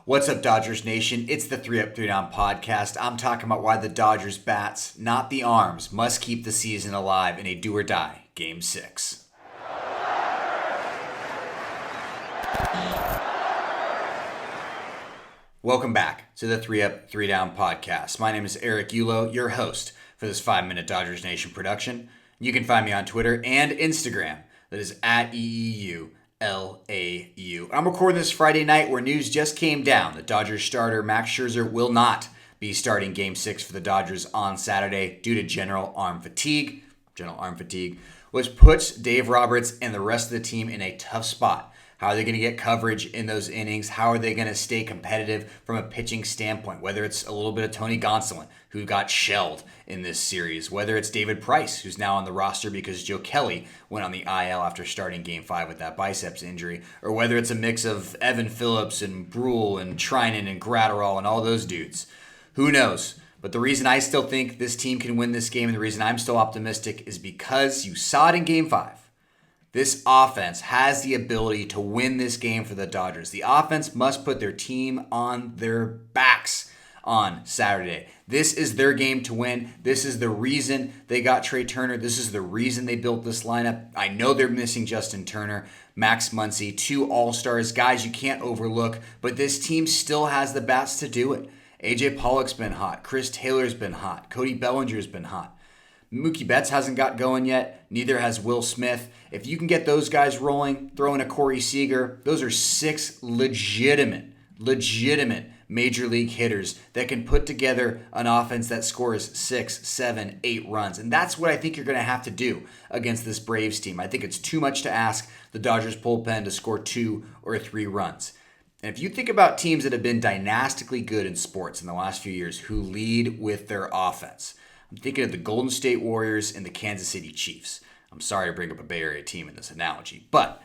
What's up, Dodgers Nation? It's the 3 Up, 3 Down podcast. I'm talking about why the Dodgers bats, not the arms, must keep the season alive in a do-or-die Game 6. Welcome back to the 3 Up, 3 Down podcast. My name is Eric Yulo, your host for this 5-minute Dodgers Nation production. You can find me on Twitter and Instagram. That is at EEULAU. I'm recording this Friday night where news just came down. The Dodgers starter Max Scherzer will not be starting Game 6 for the Dodgers on Saturday due to general arm fatigue, which puts Dave Roberts and the rest of the team in a tough spot. How are they going to get coverage in those innings? How are they going to stay competitive from a pitching standpoint? Whether it's a little bit of Tony Gonsolin, who got shelled in this series. Whether it's David Price, who's now on the roster because Joe Kelly went on the IL after starting Game 5 with that biceps injury. Or whether it's a mix of Evan Phillips and Brule and Trinan and Gratterall and all those dudes. Who knows? But the reason I still think this team can win this game and the reason I'm still optimistic is because you saw it in Game 5. This offense has the ability to win this game for the Dodgers. The offense must put their team on their backs on Saturday. This is their game to win. This is the reason they got Trey Turner. This is the reason they built this lineup. I know they're missing Justin Turner, Max Muncy, 2 All-Stars, guys you can't overlook, but this team still has the bats to do it. AJ Pollock's been hot. Chris Taylor's been hot. Cody Bellinger's been hot. Mookie Betts hasn't got going yet. Neither has Will Smith. If you can get those guys rolling, throw in a Corey Seager, those are 6 legitimate major league hitters that can put together an offense that scores 6, 7, 8 runs. And that's what I think you're going to have to do against this Braves team. I think it's too much to ask the Dodgers bullpen to score 2 or 3 runs. And if you think about teams that have been dynastically good in sports in the last few years who lead with their offense, I'm thinking of the Golden State Warriors and the Kansas City Chiefs. I'm sorry to bring up a Bay Area team in this analogy, but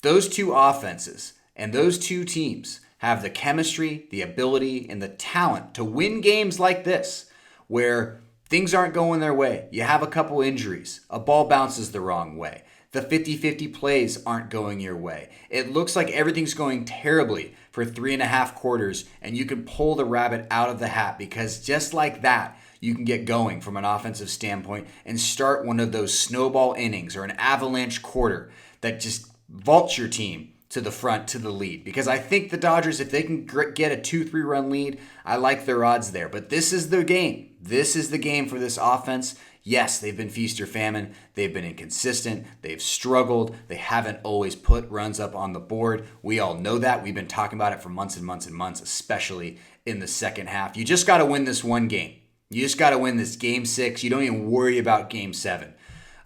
those two offenses and those two teams have the chemistry, the ability, and the talent to win games like this, where things aren't going their way. You have a couple injuries. A ball bounces the wrong way. The 50-50 plays aren't going your way. It looks like everything's going terribly for 3.5 quarters, and you can pull the rabbit out of the hat because just like that, you can get going from an offensive standpoint and start one of those snowball innings or an avalanche quarter that just vaults your team to the front, to the lead. Because I think the Dodgers, if they can get a 2-3 run lead, I like their odds there. But this is their game. This is the game for this offense. Yes, they've been feast or famine. They've been inconsistent. They've struggled. They haven't always put runs up on the board. We all know that. We've been talking about it for months and months and months, especially in the second half. You just got to win this one game. You just got to win this Game 6. You don't even worry about Game 7.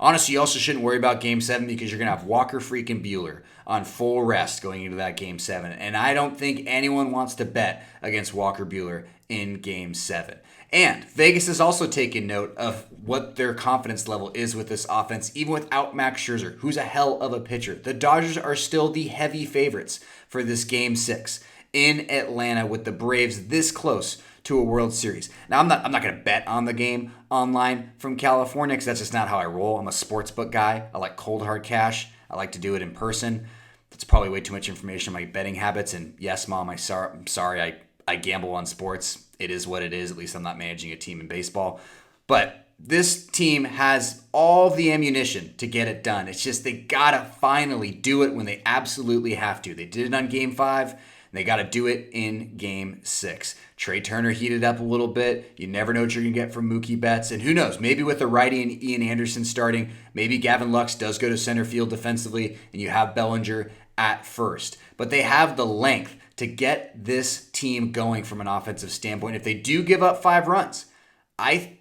Honestly, you also shouldn't worry about Game 7 because you're going to have Walker freaking Buehler on full rest going into that Game 7. And I don't think anyone wants to bet against Walker Buehler in Game 7. And Vegas has also taken note of what their confidence level is with this offense, even without Max Scherzer, who's a hell of a pitcher. The Dodgers are still the heavy favorites for this Game 6 in Atlanta with the Braves this close to a World Series. Now, I'm not going to bet on the game online from California because that's just not how I roll. I'm a sportsbook guy. I like cold hard cash. I like to do it in person. That's probably way too much information on my betting habits. And yes, Mom, I'm sorry. I gamble on sports. It is what it is. At least I'm not managing a team in baseball. But this team has all the ammunition to get it done. It's just they got to finally do it when they absolutely have to. They did it on Game 5. They got to do it in Game 6. Trey Turner heated up a little bit. You never know what you're going to get from Mookie Betts. And who knows, maybe with a righty and Ian Anderson starting, maybe Gavin Lux does go to center field defensively and you have Bellinger at first. But they have the length to get this team going from an offensive standpoint. If they do give up 5 runs,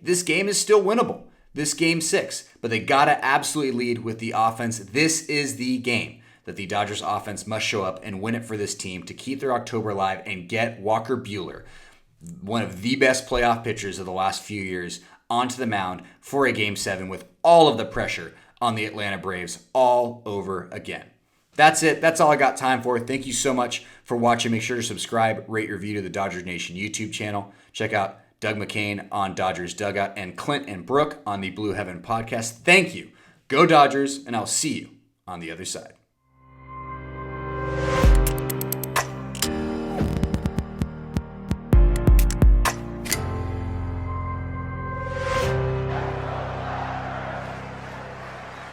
this game is still winnable. This Game 6. But they got to absolutely lead with the offense. This is the game that the Dodgers offense must show up and win it for this team to keep their October alive and get Walker Buehler, one of the best playoff pitchers of the last few years, onto the mound for a Game 7 with all of the pressure on the Atlanta Braves all over again. That's it. That's all I got time for. Thank you so much for watching. Make sure to subscribe, rate, review to the Dodgers Nation YouTube channel. Check out Doug McCain on Dodgers Dugout and Clint and Brooke on the Blue Heaven podcast. Thank you. Go Dodgers, and I'll see you on the other side.